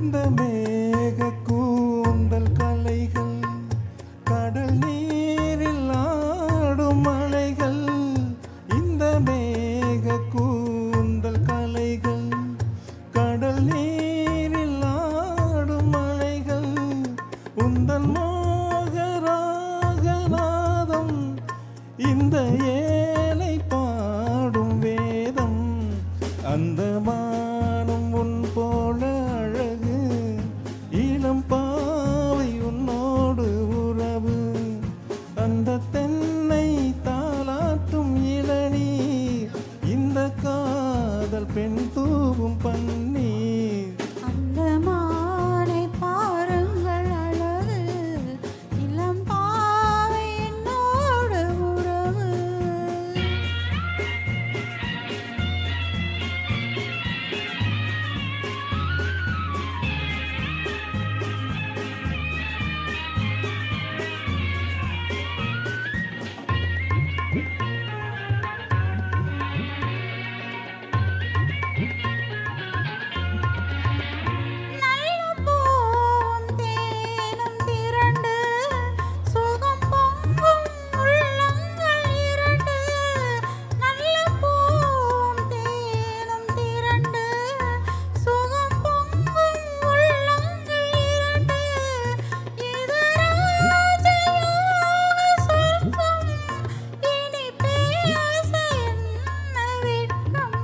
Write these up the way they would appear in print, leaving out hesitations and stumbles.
இந்த மேக கூந்தல் கலைகள் கடல் நீரில் ஆடும் மலைகள். இந்த மேக கூந்தல் கலைகள் கடல் நீரில் ஆடும் மலைகள். உந்தன் மோகராகநாதம் இந்த ஏழை பாடும் வேதம். அந்த மானம் உன் போல அழகு, இளம் பாவை உன்னோடு உறவு. அந்த தென்னை தாலாட்டும் இளநீர், இந்த காதல் பெண் தூவும் பன்னீர். அந்த மானை பாருங்கள் அழகு, இளம் பாவை என்னோடு உறவு. நல்ல பூவும் தேனும் திரண்டு சுகம் பொங்கும் உள்ளங்கள் இரண்டு. நல்ல பூவும் தேனும் திரண்டு சுகம் பொங்கும் உள்ளங்கள் இரண்டு. இது ராஜயோக சொர்க்கம், இனி பேச என்ன வெட்கம்.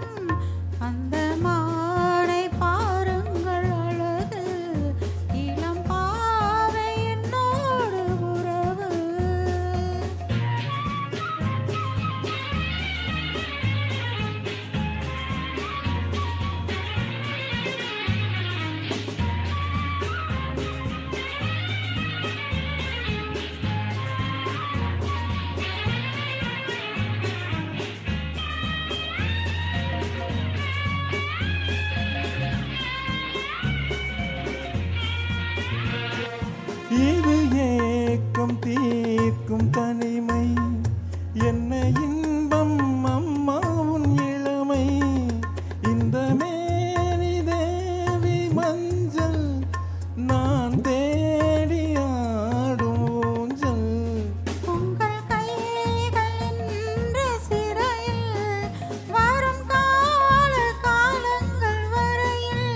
அந்த மானை பாருங்கள் அழகு, இளம் பாவை என்னோடு உறவு. இது ஏக்கம் தீர்க்கும் தனிமை, என்ன இன்பம் அம்மா உன் இளமை. இந்த மேனி தேவி மஞ்சள், நான் தேடி ஆடும் ஊஞ்சல். உங்கள் கைகள் என்ற சிறையில் வரும் கால காலங்கள் வரையில்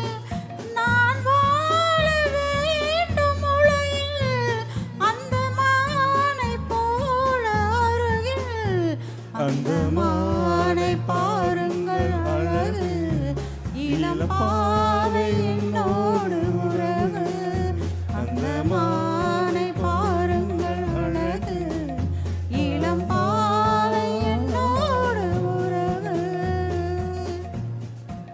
நான் வாழ வேண்டும் உலகில். அந்த மானை போல அருகில், அந்த மானை பாருங்கள் அழகு, இளம் பாவை என்னோடு